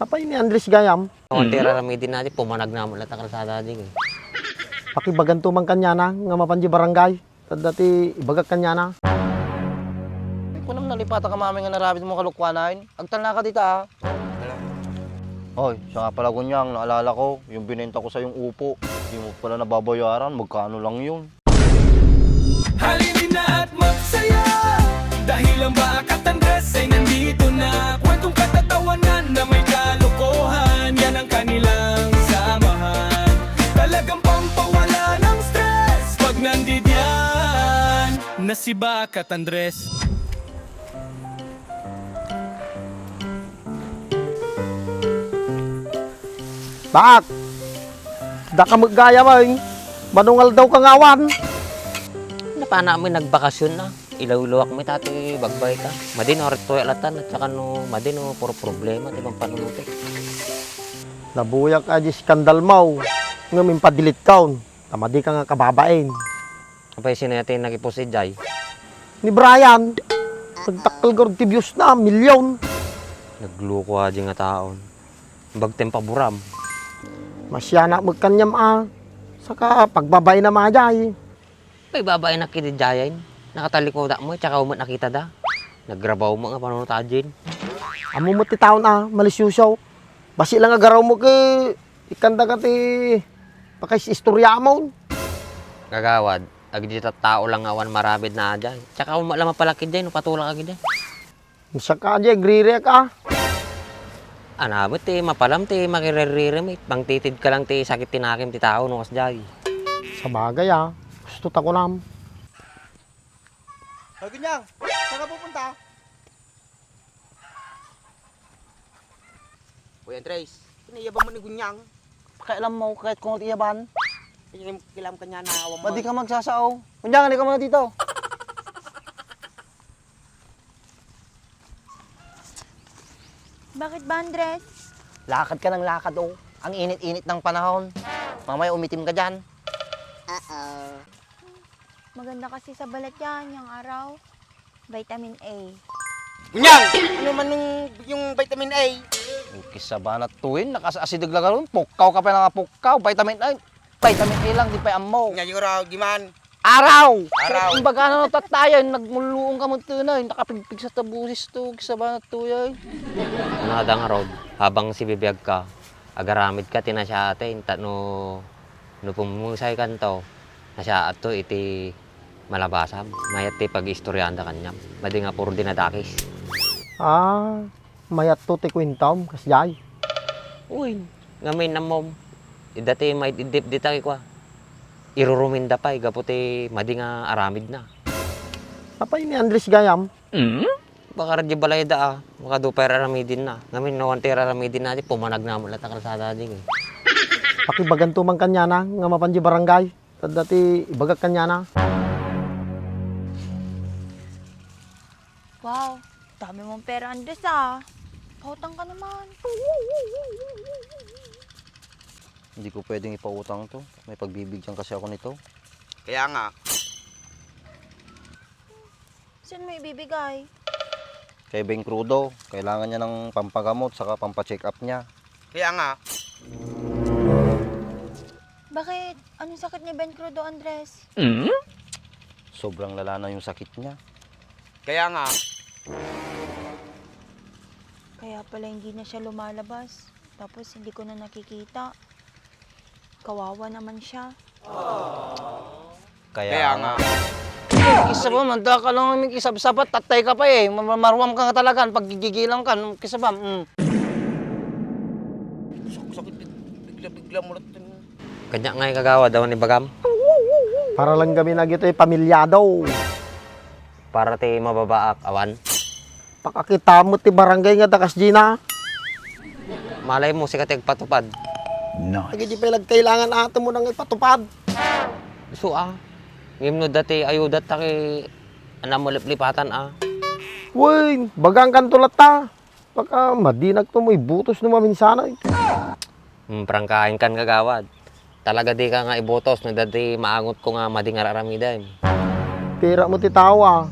Tapay ni Andres Gayam. Konti raramidin natin, pumanag na mula ta kalsada din. Pakibaganto man kanya na, nga mapanji barangay. Dati ibagag kanya na. Kung naman nalipatan ka mami nga narabit mo kalukwanan, agtal na ka dito ah. Hoy, siya nga pala kunyang, naalala ko, yung binenta ko sa yung upo. Hindi mo pala nababayaran, magkano lang yun. Halinin na at magsaya, dahil ang Baakat Andres ay nandito na. Kwentong katatawanan na may kalokohan, yan ang kanilang samahan. Talagang pampawala ng stress pag nandidyan na si Baakat Andres. Baak! Da ka maggaya man. Manungal daw kang awan. Pa namin nagbakasyon na. Ilaw-luwak mi tati bagbay ka. Madino rito alatan at saka no madino puro problema ti bang panunutik. Nabuyak ka di skandal mo. Nga mimpadilit kaon. Tamadi ka nga kababain. Kapay sinayatin nagiposidjay. Ni Brian. Nagtakal ka tibyos na, milyon. Nagluko aja nga taon. Bagtem paburam. Masya na magkanyam ah. Saka pagbabay na majay. Pay babae na kinidjayan. Nakataliko da mo, tsaka umat nakita da. Nagrabaw mo nga panunot ajin. Amo mo ti taon ah, malisyusyaw. Basi lang agaraw mo ke ikanda ka ti pakais istorya mo. Gagawad, agdita tao lang awan marabid na aja. Tsaka umat lang mapalakid dyan, patulak agad dyan. Isa ka di, agrire ka. Anabot ti, mapalam ti, makiriririm. Bangtitid ka lang ti, sakit tinakim ti tao nung asjay. Sa bagay ah, gusto ta ko nam. Hoy kunyang, saan ka pupunta? Uy, Andres, kinayabang mo ni Gunyang. Pakailan mo kahit kung iyaban. Kilam ka niya na awang mo. Ba't di ka magsasao? Kunyang, hindi ka muna dito. Bakit ba, Andres? Lakad ka ng lakad oh. Ang init-init ng panahon. Mamaya umitim ka dyan. Maganda kasi sa balat yan, yung araw. Vitamin A. Gunyang! Ano man yung vitamin A? Kisa ba na tuwin? Nakasasidig lang ka rin. Pukaw ka pa na nga pukaw. Vitamin A. Vitamin A lang, di pa amo. Nga yung raw, giman. Araw! Araw. Kumbaga na tatayan, nagmuluong ka mo tunay. Nakapigpig sa tabusis to. Kisa ba na tuwin? Nadang rod, habang si bibiyag ka, agaramid ka, tinasya atin, no pumusay kanto, nasya ato iti malabasam, mayat ti pag-istoryahan da kanyam, madi nga puro dinadakis. Ah, mayat to ti kwintam, kasjay. Uy, ngamin na mom, dati may idip dita kwa, iruruminda pa, gaputi madi nga aramid na. Tapay ni Andres Gayam. Baka radyo balay da baka do pera ramidin na. Ngamin nawan tira ramidin na, di pumanag na mula ta kalsada din. Pakibaganto man kanya na, nga mapanji barangay. Dati ibagag kanya na. Wow, dami mong pera, Andres ah. Pautang ka naman. Hindi ko pwedeng ipautang to. May pagbibigyan kasi ako nito. Kaya nga, Saan mo ibibigay? Kay Beng Crudo, kailangan niya ng pampagamot saka pampacheck up niya. kaya nga. Bakit? Anong sakit ni Ben Crudo, Andres? Sobrang lala na yung sakit niya. Kaya nga. Kaya pala hindi na siya lumalabas. Tapos hindi ko na nakikita. Kawawa naman siya. Kaya nga. Kisa ba, manda ka lang ng kisab-sabat, tatay ka pa eh. Marwam ka nga talaga, paggigigilang ka, kisa ba? Sakit, bigla mo lang. Kanya nga kagawa daw ni Bagam, Para lang kami na gito pamilyado. para ti mababaak awan. Pakakita mo ti barangay nga dakas Gina. Malay mo si katig patupad. Lagi di pa kailangan ato mo nang ipatupad. So ngim no dati ayudat ta kay anam mo liplipatan Uy, bagang kantulat ta. Baka madinag to mo ibutos na maminsana. Prangkain kan kagawad. Talaga di ka nga ibotos na dati maangot ko nga mading araramidan. Pera mo ti tawa.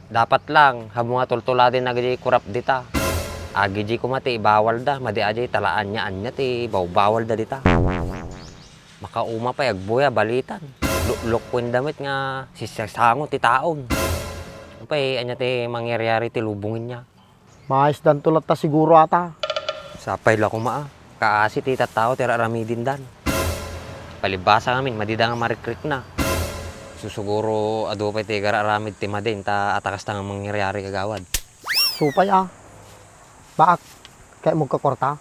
Dapat lang habo nga tultula din nagdi kurap dita. Agi di ko mati, bawal da. Madi aja talaan niya anya ti bawal da dita. Makauma pa agbuya balitan. Lukwin damit nga sisasango ti taon. Pay anya ti mangyayari ti lubungin niya. Mais dan tulat ta siguro ata. Sapay la kuma. Kaasi ti tattao ti raramidin dan. Palibasa ngamin madida nga marikrik na. Susuguro ado pa ti gararamid ti madin ta atakas ta nga mangyayari kagawad. Supay Baak, kaya mo kakwarta.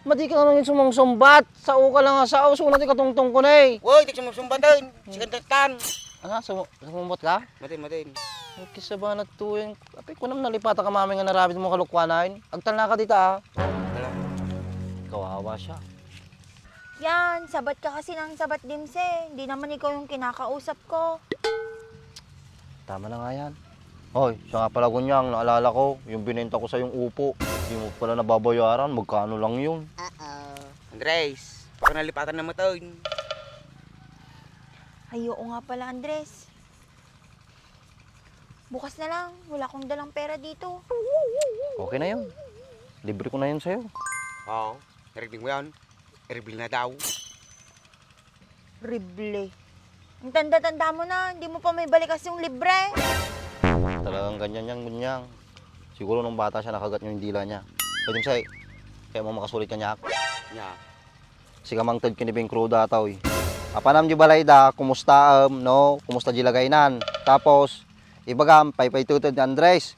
Madi ka naman sumang-sumbat. Sa uka lang nga sa uso na ti katungtong ko na eh. Woy, di mo sumbatan. Sikandatan. Ano, sumumot ka? Matin. Ang kisa ba nagtuwing? Apay ko naman nalipata ka mami nga narabit mo kalukwanan. Agtal na ka dita Kawawa siya. Yan, sabat ka kasi ng sabat dimse. Hindi naman ikaw yung kinakausap ko. Tama na nga yan. Hoy, siya nga pala kunyang, naalala ko, yung binenta ko sa yung upo. Hindi mo pala nababayaran, magkano lang yun. Andres, baka nalipatan na mataon. Ay, oo nga pala, Andres. Bukas na lang, wala akong dalang pera dito. Okay na yun. Libre ko na yun sa'yo. Oo, narinig mo yan. Eribil na daw. Rible. Ang tanda-tanda mo na, hindi mo pa may balikas yung libre. Talagang ganyan yan, kunyang. Siguro nung bata siya, nakagat niyo yung dila niya. Pwede mo sa'yo, kaya mo makasulit ka niya. Nya. Si kamangtad kinibing kruda ataw eh. Apanam di balay da, kumusta no? Kumusta di lagaynan? Tapos, ibagam, paypay-tutod ni Andres.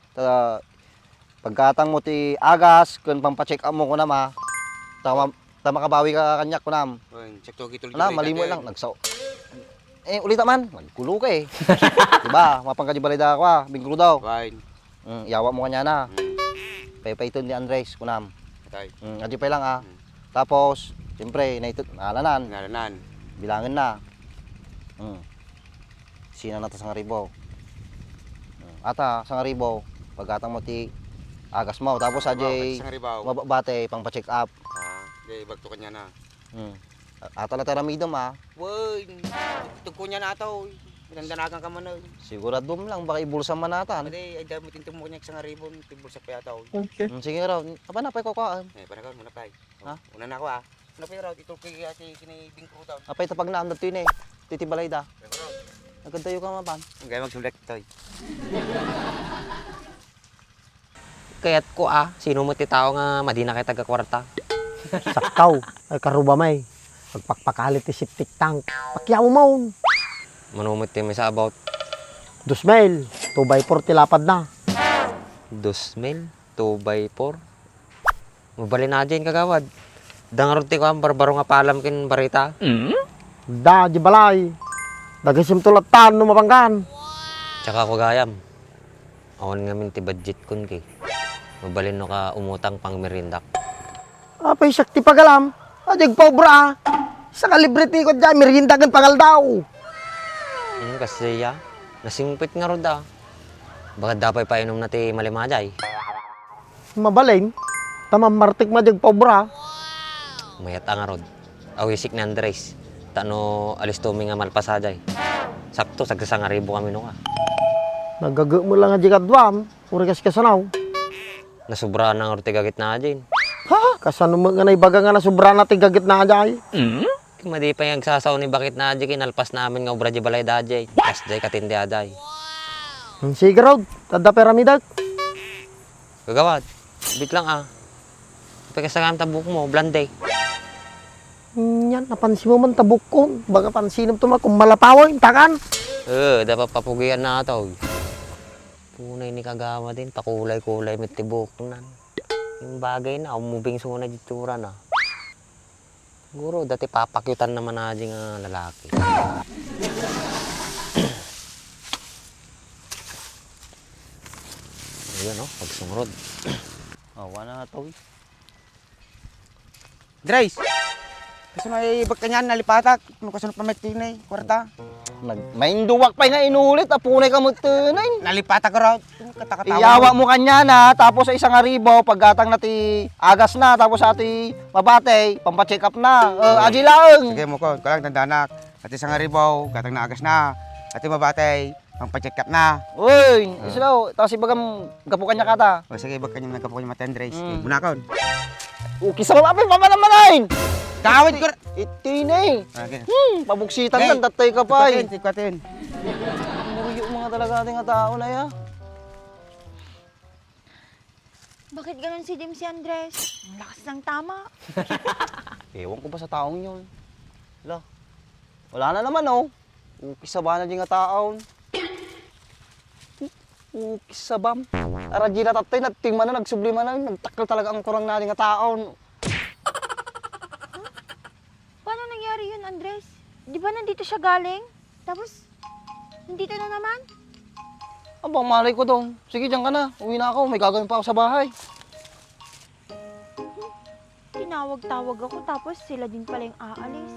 Pagkatang mo ti agas, kung pampacheck up mo ko nama, tama kabawi ka kanyak ko nam. Woy, check to gituloy. Wala, malimo lang, nagsaw. Ulit naman, magkulo ka eh. Diba, mapangka di balay da ako bing daw. Wine. Yawa mo kanya na. Paypay-tutod ni Andres, kunam. Patay. Adi pa lang Tapos, siyempre, naalanan. Nalanan. Bilangin na. Sina na ta sa ngaribo. Ata sa ngaribo, pagkatang mo ti agas mo. Tapos ajay Isang ribaw. mababate pang pa-check up. Di, bagto ka niya na. Ata na taramidom Woy, tugko niya na ito. Pinandanagan ka man. Siguradom lang, baka ibulsa man natan. Ade, ay dami tintum mo niya sa ribon. Tibol sa paya ito. Sige raw, apa na pay ko kaan. Panakon, muna pa. Ha? Una na ako Ano pa raw, dito kay kinibing ko daw. Apay tapag naam dito yun Titibalay da. Nagkantayo ka mapan. Ang gaya magsulat ito. Kaya't ko sino mo ti tao nga madina kay taga-kwarta. Saktaw, ay karuba may. Pagpakpakalit ti septic tank. Pakyaw mo. Manumit ti may sa about 2,000, 2x4 tilapad na. 2,000, 2x4. Mabalin na dyan kagawad. Dangarot ti ko ang barbaro nga palam kin barita. Da, di balay. Dagasim tulatan, numapanggan. Tsaka ko gayam. Awan ngamin ti budget kun kay. Mabalin no ka umutang pang merindak. Apay sakti pagalam. Adig pobra. Sa kalibriti ko dyan, merindagan pangal daw. Kasi nasingpit nga ro da. Baka dapay painom na ti malimajay. Mabalin. Tamang martik madig pobra. Mayat ang arod. Awisik ni Andres. Tano alis tumi nga malpasajay. Sakto, sagsasang aribo kami no ka. Nagaga mo lang nga jikadwam. Urikas kasanaw. Nasubra ng orte gagit na dyan. Ha? Kasano mo nga naibaga nga na sobra na tigagit na dyan. Madi pa yung sasaw ni bakit na dyan. Kinalpas namin nga obra di balay da dyan. Kas dyan katindi aday. Sige raw, tada peramidag. Gagawad. Bit lang Pagkasagam tabuk mo, blande. Yan, napansin mo man tabuk ko. Baga pansinom to kung malapawan, takan. Dapat papugian na ito. Punay ni kagama din, pakulay-kulay mit tibuk na. Yung bagay na, umubing suna ditsura na. Siguro, dati papakyutan naman na dyan nga lalaki. Ayan pagsungrod. Awa na nga to Andres! Kasi may ibag ka niyan, nalipatak. Ano kasunod pa may tinay, kwarta. Mainduwak pa nga inulit, apunay ka mo tunay. Nalipatak ka raw. Katakatawa. Iyawa mo kanya na, tapos sa isang aribo, paggatang na ti agas na, tapos sa ti mabate, pampacheck up na. Aji lang. Sige mo ko lang tandanak. At isang aribaw, gatang na agas na. At mabate, Ang pa-check up na. Uy, islaw, tapos ibagam gapukan niya kata. O sige, baka kanya nagkapo ko yung mata Andres. Mm. Munakon. Okay, sa mga apin, pamanamanain! Kawit ko. Itinay! Okay. Pabuksitan Hey, lang, tatay ka pa eh. Sikwatin. Muruyo mga talaga ating tao na ya. Bakit ganun si Dim si Andres? Ang lakas ng tama. Ewan ko ba sa taong yun. Wala na naman oh. Ukis sa ba na di nga taon. Ukis sa bam. Ara di na tatay, nagtingman na, nagsublima na, nagtakal talaga ang kurang na di nga taon. Paano nangyari yun, Andres? Di ba nandito siya galing? Tapos, nandito na naman? Abang malay ko dong. Sige, diyan ka na. Uwi na ako, may gagawin pa ako sa bahay. Tinawag-tawag ako tapos sila din pala yung aalis.